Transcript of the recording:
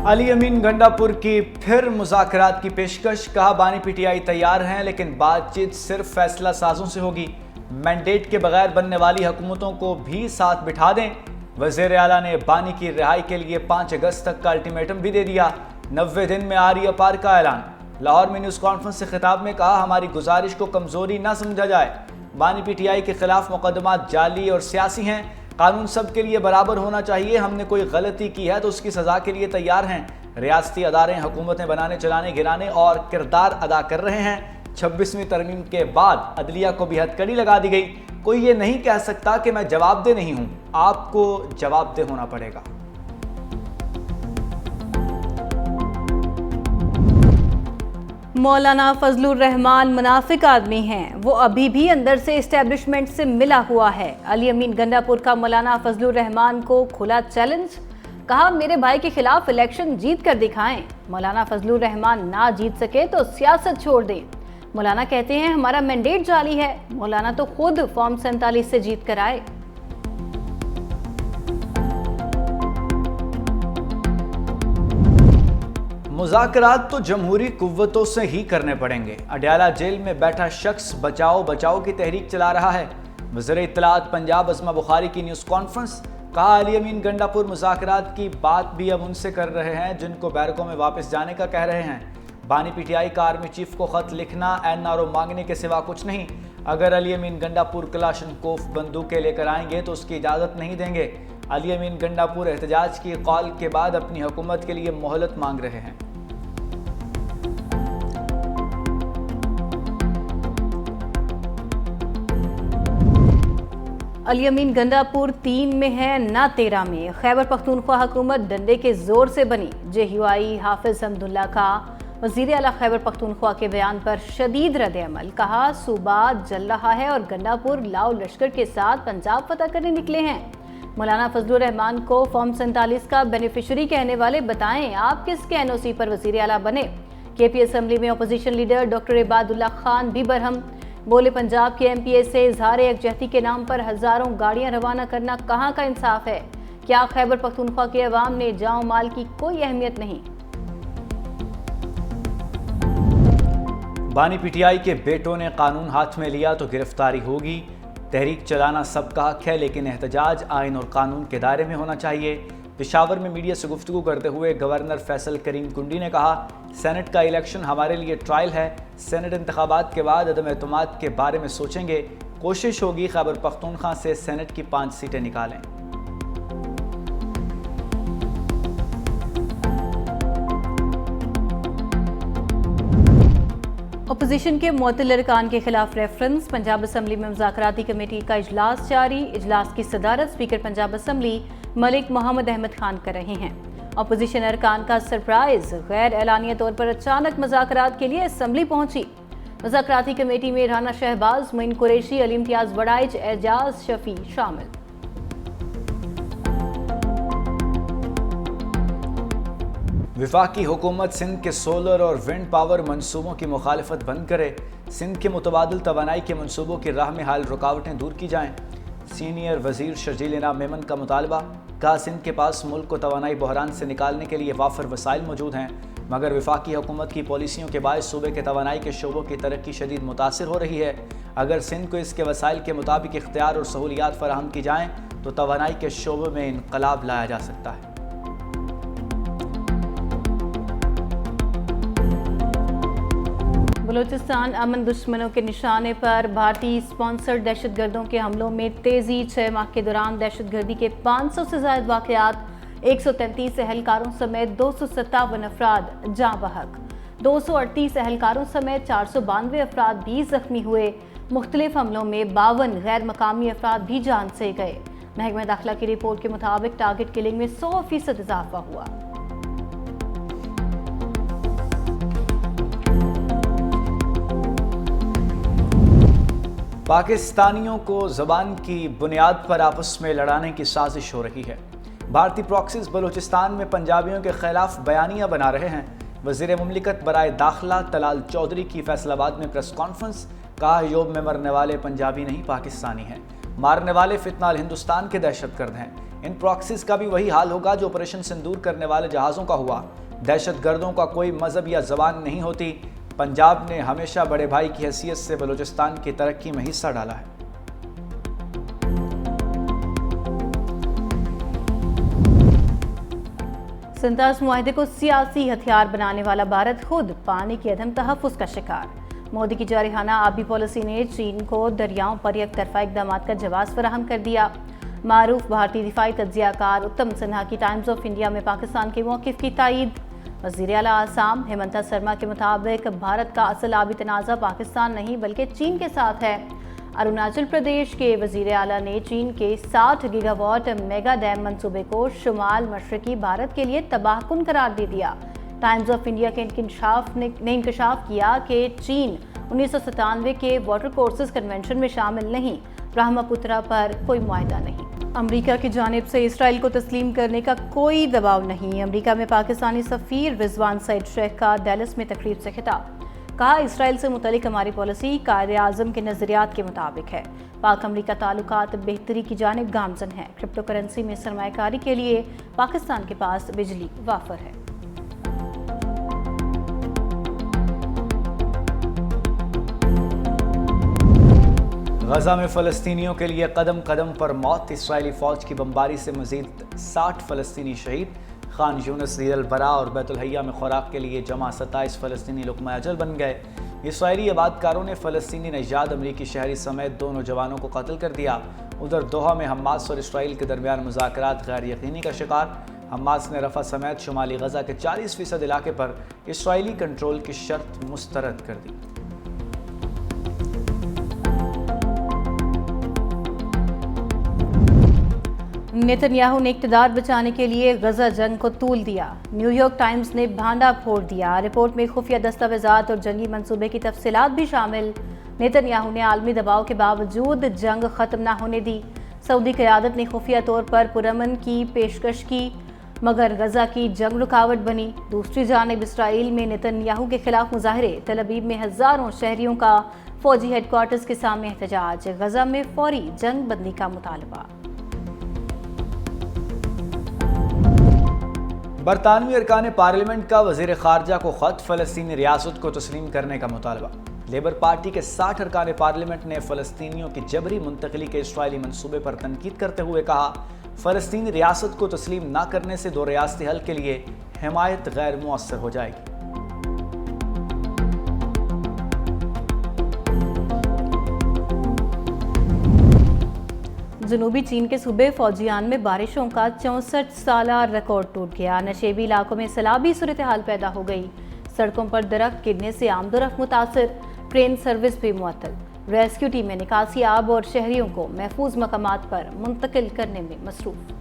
अली अमीन गंडापुर की फिर मुज़ाकरात की पेशकश। कहा बानी पीटीआई तैयार हैं लेकिन बातचीत सिर्फ फैसला साजों से होगी। मैंडेट के बगैर बनने वाली हुकूमतों को भी साथ बिठा दें। वज़ीर आला ने बानी की रिहाई के लिए 5 अगस्त तक का अल्टीमेटम भी दे दिया। 90 दिन में आ रही अपार का ऐलान। लाहौर में न्यूज़ कॉन्फ्रेंस से खिताब में कहा हमारी गुजारिश को कमज़ोरी ना समझा जाए। बानी पीटीआई के खिलाफ मुकदमात जाली और सियासी हैं। कानून सब के लिए बराबर होना चाहिए। हमने कोई गलती की है तो उसकी सज़ा के लिए तैयार हैं। रियासती अदारे हुकूमतें बनाने, चलाने, गिराने और किरदार अदा कर रहे हैं। 26वीं तरमीम के बाद अदलिया को भी हथकड़ी लगा दी गई। कोई ये नहीं कह सकता कि मैं जवाबदेह नहीं हूं। आपको जवाबदेह होना पड़ेगा। मौलाना फजलुर रहमान मुनाफिक आदमी हैं, वो अभी भी अंदर से इस्टेब्लिशमेंट से मिला हुआ है। अली अमीन गंडापुर का मौलाना फजलुर रहमान को खुला चैलेंज। कहा मेरे भाई के खिलाफ इलेक्शन जीत कर दिखाएं। मौलाना फजलुर रहमान ना जीत सके तो सियासत छोड़ दें। मौलाना कहते हैं हमारा मैंडेट जाली है। मौलाना तो खुद फॉर्म 47 से जीत कर आए। मुज़ाकरात तो जमहूरी कुव्वतों से ही करने पड़ेंगे। अडयाला जेल में बैठा शख्स बचाओ बचाओ की तहरीक चला रहा है। वज़ीर इत्तलात पंजाब अस्मा बुखारी की न्यूज़ कॉन्फ्रेंस। कहा अली अमीन गंडापुर मुज़ाकरात की बात भी अब उनसे कर रहे हैं जिनको बैरकों में वापस जाने का कह रहे हैं। बानी पीटीआई का आर्मी चीफ को खत लिखना NRO मांगने के सिवा कुछ नहीं। अगर अली अमीन गंडापुर कलाशनकोफ बंदूकें लेकर आएंगे तो उसकी इजाज़त नहीं देंगे। अली अमीन गंडापुर एहतजाज की कॉल के बाद अपनी हुकूमत के लिए मोहलत मांग रहे हैं। अली अमीन गंडापुर 3 में है ना 13 में। खैबर पख्तूनख्वा हुकूमत डंडे के जोर से बनी। JUI हाफिज हमदुल्ला का वज़ीर आला खैबर पख्तूनख्वा के बयान पर शदीद रद्द-ए-अमल। कहा सूबा जल रहा है और गंडापुर लाओ लश्कर के साथ पंजाब फतह करने निकले हैं। मौलाना फजलुर रहमान को फॉर्म 47 का बेनिफिशरी कहने वाले बताएं आप किसके NOC पर वज़ीर आला बने। KP असम्बली में opposition leader doctor Ibadullah Khan भी बरहम। बोले पंजाब के MPA से इजहार यकजहती के नाम पर हजारों गाड़ियां रवाना करना कहाँ का इंसाफ है। क्या खैबर पख्तूनख्वा के अवाम ने जाओ माल की कोई अहमियत नहीं। बानी पीटीआई के बेटों ने कानून हाथ में लिया तो गिरफ्तारी होगी। तहरीक चलाना सबका हक है लेकिन एहतजाज आइन और कानून के दायरे में होना चाहिए। पेशावर में मीडिया से गुफ्तगू करते हुए गवर्नर फैसल करीम कुंडी ने कहा सेनेट का इलेक्शन हमारे लिए ट्रायल है। सेनेट इंतखाबात के बाद अदम एतमाद के बारे में सोचेंगे। कोशिश होगी खैबर पख्तूनख्वा से सेनेट की 5 सीटें निकालें। अपोजिशन के मुअत्तल अरकान के खिलाफ रेफरेंस। पंजाब असम्बली में मुज़ाकराती कमेटी का इजलास जारी। इजलास की सदारत स्पीकर पंजाब असम्बली मलिक मोहम्मद अहमद खान कर रहे हैं। अपोजिशन अरकान का सरप्राइज। गैर एलानिया तौर पर अचानक मुज़ाकरात के लिए असम्बली पहुंची। मुज़ाकराती कमेटी में राना शहबाज, मोइन कुरैशी, अली इम्तियाज बड़ाइच, एजाज शफी शामिल। वफाकी हुकूमत सिंध के सोलर और विंड पावर मंसूबों की मुखालफत बंद करे। सिंध के मुतबादिल तवानाई के मंसूबों की राह में हाल रुकावटें दूर की जाएं। सीनियर वजीर शर्जील इनाम मेमन का मुतालबा। कहा सिंध के पास मुल्क को तवानाई बहरान से निकालने के लिए वाफर वसाइल मौजूद हैं मगर वफाकी हुकूमत की पॉलिसियों के बायस सूबे के तवानाई के शोबों की तरक्की शदीद मुतासिर हो रही है। अगर सिंध को इसके वसाइल के मुताबिक इख्तियार और सहूलियात फराहम की जाएँ तो तवानाई के शोबे में इनकलाब लाया जा सकता है। बलूचिस्तान अमन दुश्मनों के निशाने पर। भारतीय स्पॉन्सर्ड दहशतगर्दों के हमलों में तेजी। 6 माह के दौरान दहशतगर्दी के 500 से ज्यादा वाक़यात। 133 एहलकारों समेत 257 अफराद जाँ बहक। 238 एहलकारों समेत 492 अफराद भी जख्मी हुए। मुख्तलिफ हमलों में 52 गैर मकामी अफराद भी जान से गए। महकमा दाखिला की रिपोर्ट के मुताबिक टारगेट किलिंग में 100% इजाफा हुआ। पाकिस्तानियों को ज़बान की बुनियाद पर आपस में लड़ाने की साजिश हो रही है। भारतीय प्रॉक्सीज बलूचिस्तान में पंजाबियों के खिलाफ बयानियां बना रहे हैं। वज़ीर मुमलिकत बराए दाखिला तलाल चौधरी की फैसलाबाद में प्रेस कॉन्फ्रेंस। कहा यूब में मरने वाले पंजाबी नहीं पाकिस्तानी हैं। मारने वाले फितनाल हिंदुस्तान के दहशतगर्द हैं। ان پراکسیز کا بھی وہی حال ہوگا جو آپریشن سندور کرنے والے جہازوں کا ہوا۔ دہشت گردوں کا کوئی مذہب یا زبان نہیں ہوتی۔ پنجاب نے ہمیشہ بڑے بھائی کی حیثیت سے بلوچستان کی ترقی میں حصہ ڈالا ہے۔ سنتاس معاہدے کو سیاسی ہتھیار بنانے والا بھارت خود پانی کے عدم تحفظ کا شکار۔ مودی کی جارحانہ آبی پالیسی نے چین کو دریاؤں پر یک طرفہ اقدامات کا جواز فراہم کر دیا۔ معروف بھارتی دفاعی تجزیہ کار اتم سنہا کی ٹائمز آف انڈیا میں پاکستان کے موقف کی تائید۔ وزیر اعلیٰ آسام ہیمنتا سرما کے مطابق بھارت کا اصل آبی تنازع پاکستان نہیں بلکہ چین کے ساتھ ہے۔ اروناچل پردیش کے وزیر اعلیٰ نے چین کے 60 گیگا واٹ میگا ڈیم منصوبے کو شمال مشرقی بھارت کے لیے تباہ کن قرار دے دیا۔ ٹائمز آف انڈیا کے انکشاف کیا کہ چین 1997 کے واٹر کورسز کنونشن میں شامل نہیں، برہما پترا پر کوئی معاہدہ نہیں۔ امریکہ کی جانب سے اسرائیل کو تسلیم کرنے کا کوئی دباؤ نہیں۔ امریکہ میں پاکستانی سفیر رضوان سعید شیخ کا ڈیلس میں تقریب سے خطاب۔ کہا اسرائیل سے متعلق ہماری پالیسی قائد اعظم کے نظریات کے مطابق ہے۔ پاک امریکہ تعلقات بہتری کی جانب گامزن ہیں۔ کرپٹو کرنسی میں سرمایہ کاری کے لیے پاکستان کے پاس بجلی وافر ہے۔ غزہ میں فلسطینیوں کے لیے قدم قدم پر موت۔ اسرائیلی فوج کی بمباری سے مزید 60 فلسطینی شہید۔ خان یونس، دیر البراء اور بیت الحیہ میں خوراک کے لیے جمع 27 فلسطینی لقمہ اجل بن گئے۔ اسرائیلی آبادکاروں نے فلسطینی نژاد امریکی شہری سمیت 2 نوجوانوں کو قتل کر دیا۔ ادھر دوحہ میں حماس اور اسرائیل کے درمیان مذاکرات غیر یقینی کا شکار۔ حماس نے رفح سمیت شمالی غزہ کے 40% علاقے پر اسرائیلی کنٹرول کی شرط مسترد کر دی۔ نیتن یاہو نے اقتدار بچانے کے لیے غزہ جنگ کو طول دیا۔ نیو یارک ٹائمز نے بھانڈا پھوڑ دیا۔ رپورٹ میں خفیہ دستاویزات اور جنگی منصوبے کی تفصیلات بھی شامل۔ نیتن یاہو نے عالمی دباؤ کے باوجود جنگ ختم نہ ہونے دی۔ سعودی قیادت نے خفیہ طور پر پرامن کی پیشکش کی مگر غزہ کی جنگ رکاوٹ بنی۔ دوسری جانب اسرائیل میں نیتن یاہو کے خلاف مظاہرے۔ تل ابیب میں ہزاروں شہریوں کا فوجی ہیڈ کوارٹرز کے سامنے احتجاج۔ غزہ میں فوری جنگ بندی کا مطالبہ۔ برطانوی ارکان پارلیمنٹ کا وزیر خارجہ کو خط، فلسطینی ریاست کو تسلیم کرنے کا مطالبہ۔ لیبر پارٹی کے 60 ارکان پارلیمنٹ نے فلسطینیوں کی جبری منتقلی کے اسرائیلی منصوبے پر تنقید کرتے ہوئے کہا، فلسطینی ریاست کو تسلیم نہ کرنے سے 2 ریاستی حل کے لیے حمایت غیر مؤثر ہو جائے گی۔ جنوبی چین کے صوبے فوجیان میں بارشوں کا 64 سالہ ریکارڈ ٹوٹ گیا۔ نشیبی علاقوں میں سیلابی صورتحال پیدا ہو گئی۔ سڑکوں پر درخت گرنے سے آمد و رفت متاثر، ٹرین سروس بھی معطل۔ ریسکیو ٹیمیں نکاسی آب اور شہریوں کو محفوظ مقامات پر منتقل کرنے میں مصروف۔